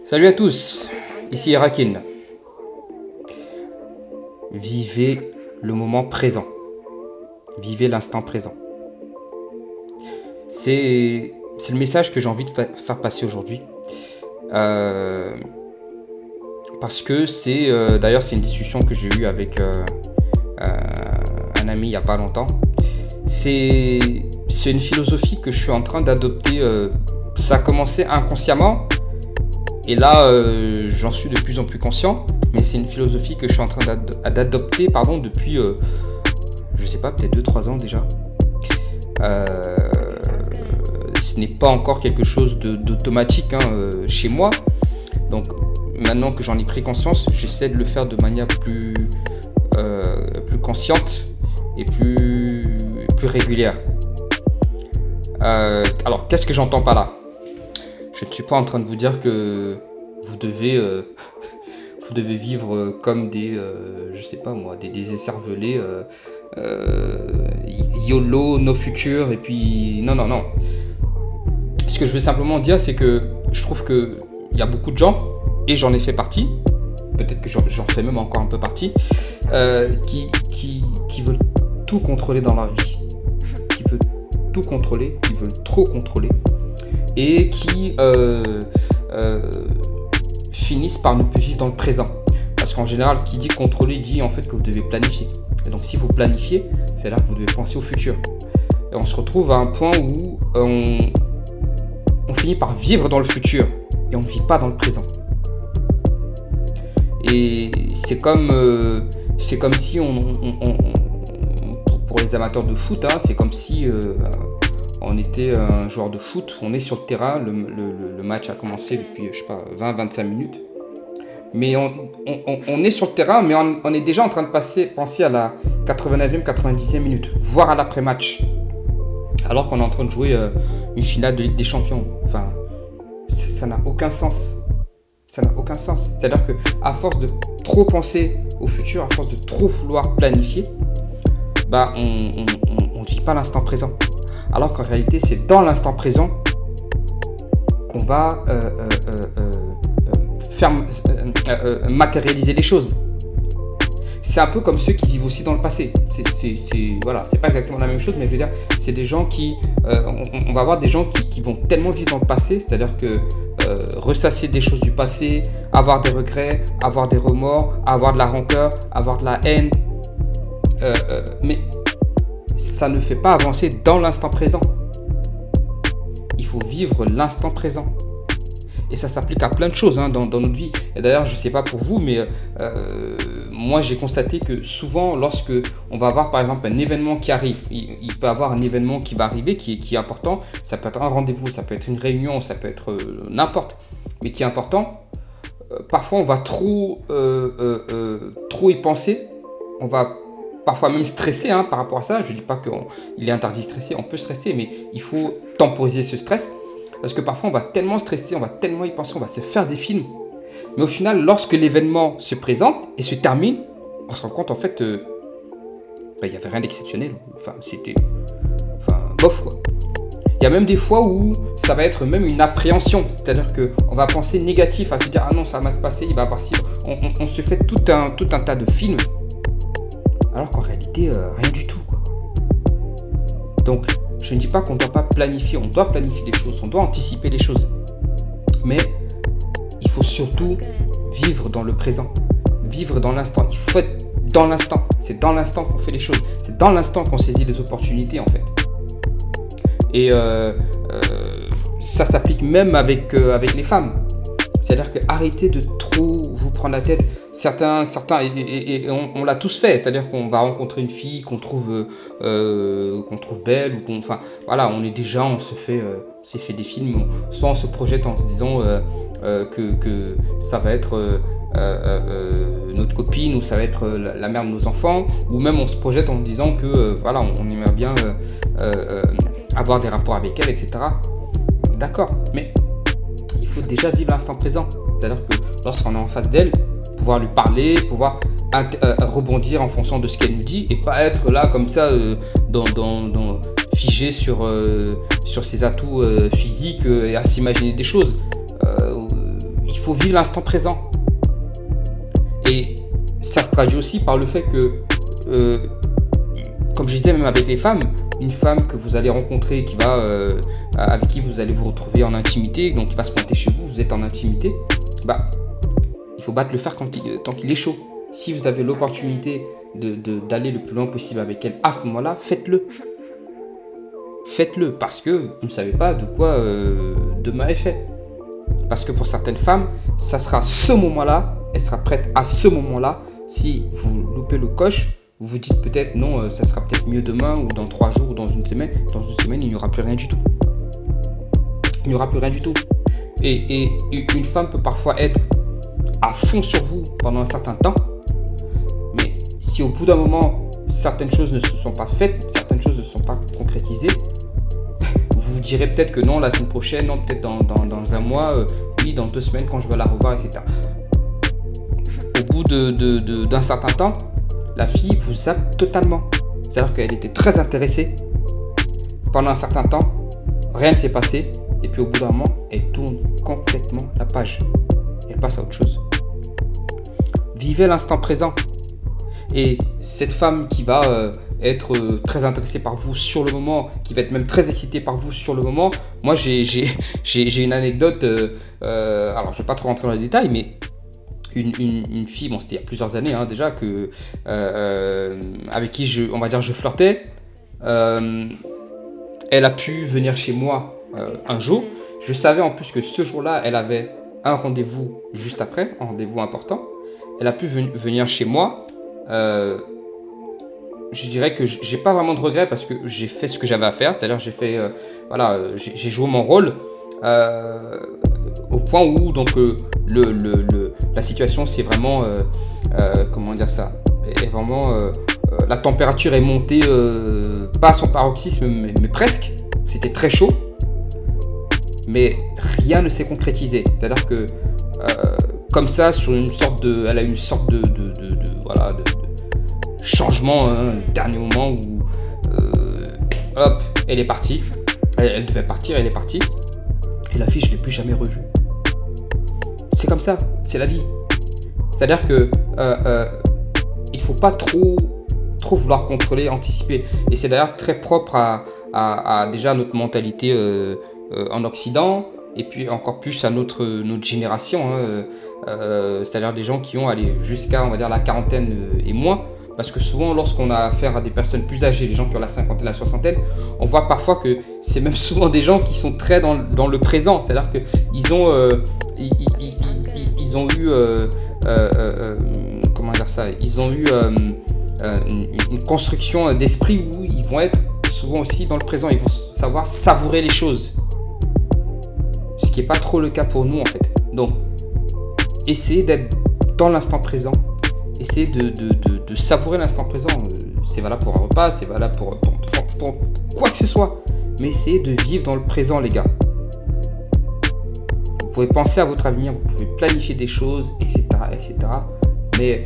Salut à tous, ici Erakin. Vivez le moment présent. Vivez l'instant présent. C'est le message que j'ai envie de faire passer aujourd'hui. Parce que d'ailleurs c'est une discussion que j'ai eue avec un ami il n'y a pas longtemps. C'est une philosophie que je suis en train d'adopter. Ça a commencé inconsciemment. Et là, j'en suis de plus en plus conscient, mais c'est une philosophie que je suis en train d'adopter depuis, je sais pas, peut-être 2-3 ans déjà. Ce n'est pas encore quelque chose d'automatique chez moi. Donc, maintenant que j'en ai pris conscience, j'essaie de le faire de manière plus consciente et plus régulière. Alors, qu'est-ce que j'entends par là ? Je ne suis pas en train de vous dire que vous devez vivre comme des écervelés, YOLO, no future, et puis non. Ce que je veux simplement dire, c'est que je trouve qu'il y a beaucoup de gens, et j'en ai fait partie, peut-être que j'en fais même encore un peu partie, qui veulent tout contrôler dans leur vie, qui veulent tout contrôler, qui veulent trop contrôler, et qui finissent par ne plus vivre dans le présent. Parce qu'en général, qui dit contrôler dit en fait que vous devez planifier. Et donc si vous planifiez, c'est-à-dire que vous devez penser au futur. Et on se retrouve à un point où on finit par vivre dans le futur et on ne vit pas dans le présent. Et c'est comme si pour les amateurs de foot, c'est comme si on était un joueur de foot, on est sur le terrain, le match a commencé depuis, 20-25 minutes. Mais on est sur le terrain, mais on est déjà en train de penser à la 89e, 90e minute, voire à l'après-match. Alors qu'on est en train de jouer une finale de Ligue des Champions. Enfin, ça n'a aucun sens. Ça n'a aucun sens. C'est-à-dire qu'à force de trop penser au futur, à force de trop vouloir planifier, on ne vit pas l'instant présent. Alors qu'en réalité, c'est dans l'instant présent qu'on va faire matérialiser les choses. C'est un peu comme ceux qui vivent aussi dans le passé. C'est pas exactement la même chose, mais je veux dire, c'est des gens qui... on va avoir des gens qui vont tellement vivre dans le passé, c'est-à-dire que ressasser des choses du passé, avoir des regrets, avoir des remords, avoir de la rancœur, avoir de la haine, mais ça ne fait pas avancer dans l'instant présent. Il faut vivre l'instant présent. Et ça s'applique à plein de choses dans notre vie. Et d'ailleurs, je ne sais pas pour vous, mais moi j'ai constaté que souvent, lorsque on va avoir par exemple un événement qui arrive, il peut y avoir un événement qui va arriver qui est important. Ça peut être un rendez-vous, ça peut être une réunion, ça peut être n'importe, mais qui est important. Parfois, on va trop y penser. On va parfois même stresser par rapport à ça. Je ne dis pas qu'il est interdit de stresser, on peut stresser, mais il faut temporiser ce stress. Parce que parfois on va tellement stresser, on va tellement y penser, on va se faire des films. Mais au final, lorsque l'événement se présente et se termine, on se rend compte en fait, il n'y avait rien d'exceptionnel. C'était bof quoi. Il y a même des fois où ça va être même une appréhension. C'est-à-dire qu'on va penser négatif, à se dire ah non ça va se passer, il va y avoir ci. On se fait tout un tas de films. Alors qu'en réalité, rien du tout quoi. Donc, je ne dis pas qu'on ne doit pas planifier, on doit planifier les choses, on doit anticiper les choses. Mais il faut surtout vivre dans le présent, vivre dans l'instant. Il faut être dans l'instant. C'est dans l'instant qu'on fait les choses. C'est dans l'instant qu'on saisit les opportunités en fait. Et ça s'applique même avec les femmes. C'est-à-dire que arrêtez de trop vous prendre la tête. Certains et on l'a tous fait. C'est-à-dire qu'on va rencontrer une fille qu'on trouve belle ou on est déjà, on s'est fait des films. Soit on se projette en se disant que ça va être notre copine ou ça va être la mère de nos enfants, ou même on se projette en disant que on aimerait bien avoir des rapports avec elle, etc. D'accord, mais il faut déjà vivre l'instant présent. C'est-à-dire que lorsqu'on est en face d'elle, pouvoir lui parler, pouvoir rebondir en fonction de ce qu'elle nous dit et pas être là comme ça figé sur sur ses atouts physiques et à s'imaginer des choses. Il faut vivre l'instant présent. Et ça se traduit aussi par le fait que, comme je disais, même avec les femmes, une femme que vous allez rencontrer, avec qui vous allez vous retrouver en intimité, donc qui va se pointer chez vous, vous êtes en intimité, il faut battre le fer tant qu'il est chaud. Si vous avez l'opportunité d'aller le plus loin possible avec elle à ce moment-là, faites-le. Faites-le, parce que vous ne savez pas de quoi demain est fait. Parce que pour certaines femmes, ça sera ce moment-là, elle sera prête à ce moment-là. Si vous loupez le coche, vous vous dites peut-être non, ça sera peut-être mieux demain ou dans 3 jours ou dans une semaine. Dans une semaine, il n'y aura plus rien du tout. Il n'y aura plus rien du tout. Et une femme peut parfois être à fond sur vous pendant un certain temps. Mais si au bout d'un moment, certaines choses ne se sont pas faites, certaines choses ne sont pas concrétisées, vous direz peut-être que non, la semaine prochaine, non, peut-être dans un mois, oui, dans 2 semaines quand je vais la revoir, etc. Au bout d'un certain temps, la fille vous zappe totalement. C'est-à-dire qu'elle était très intéressée. Pendant un certain temps, rien ne s'est passé. Et puis au bout d'un moment, elle tourne complètement la page. Elle passe à autre chose. Vivez l'instant présent. Et cette femme qui va être très intéressée par vous sur le moment, qui va être même très excitée par vous sur le moment, moi j'ai une anecdote, alors je ne vais pas trop rentrer dans les détails, mais une fille, bon c'était il y a plusieurs années déjà, avec qui je flirtais, elle a pu venir chez moi un jour. Je savais en plus que ce jour-là, elle avait un rendez-vous juste après, un rendez-vous important. Elle a pu venir chez moi. Je dirais que j'ai pas vraiment de regrets parce que j'ai fait ce que j'avais à faire, c'est-à-dire j'ai joué mon rôle au point où donc la situation c'est vraiment comment dire ça, est vraiment la température est montée pas à son paroxysme mais presque. C'était très chaud, mais rien ne s'est concrétisé. C'est-à-dire que comme ça, elle a une sorte de changement, dernier moment où hop, elle est partie. Elle devait partir, elle est partie. Et la fille, je ne l'ai plus jamais revue. C'est comme ça, c'est la vie. C'est-à-dire que il ne faut pas trop vouloir contrôler, anticiper. Et c'est d'ailleurs très propre à déjà notre mentalité en Occident, et puis encore plus à notre génération, c'est-à-dire des gens qui ont allé jusqu'à, on va dire, la quarantaine et moins. Parce que souvent, lorsqu'on a affaire à des personnes plus âgées, les gens qui ont la cinquantaine, la soixantaine, on voit parfois que c'est même souvent des gens qui sont très dans le présent. C'est-à-dire qu'ils ont, ils ont eu, comment dire ça, ils ont eu une construction d'esprit où ils vont être souvent aussi dans le présent. Ils vont savoir savourer les choses. Ce qui n'est pas trop le cas pour nous en fait. Donc, essayez d'être dans l'instant présent. Essayez de savourer l'instant présent. C'est valable pour un repas, c'est valable pour quoi que ce soit. Mais essayez de vivre dans le présent, les gars. Vous pouvez penser à votre avenir, vous pouvez planifier des choses, etc. etc. Mais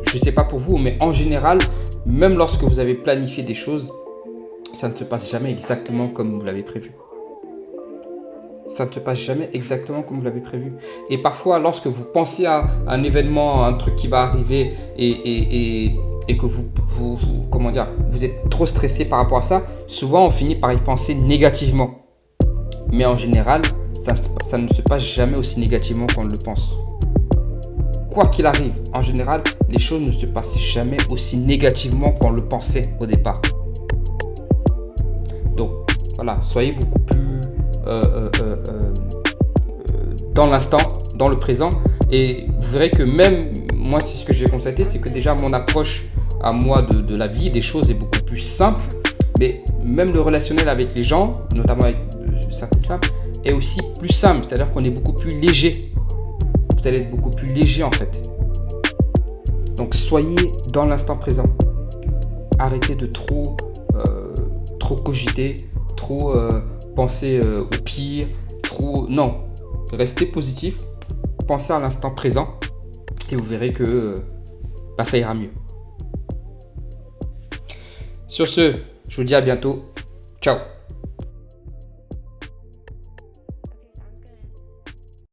je ne sais pas pour vous, mais en général, même lorsque vous avez planifié des choses, ça ne se passe jamais exactement comme vous l'avez prévu. Ça ne se passe jamais exactement comme vous l'avez prévu. Et parfois, lorsque vous pensez à un événement, un truc qui va arriver et que vous êtes trop stressé par rapport à ça, souvent on finit par y penser négativement. Mais en général, ça ne se passe jamais aussi négativement qu'on le pense. Quoi qu'il arrive, en général, les choses ne se passent jamais aussi négativement qu'on le pensait au départ. Donc, voilà, soyez beaucoup plus dans l'instant, dans le présent, et vous verrez que même moi, c'est ce que j'ai constaté, c'est que déjà mon approche à moi de la vie, des choses est beaucoup plus simple, mais même le relationnel avec les gens, notamment avec certaines femmes, est aussi plus simple, c'est-à-dire qu'on est beaucoup plus léger. Vous allez être beaucoup plus léger en fait. Donc soyez dans l'instant présent. Arrêtez de trop cogiter, trop penser au pire, non, restez positif, pensez à l'instant présent et vous verrez que ça ira mieux. Sur ce, je vous dis à bientôt. Ciao.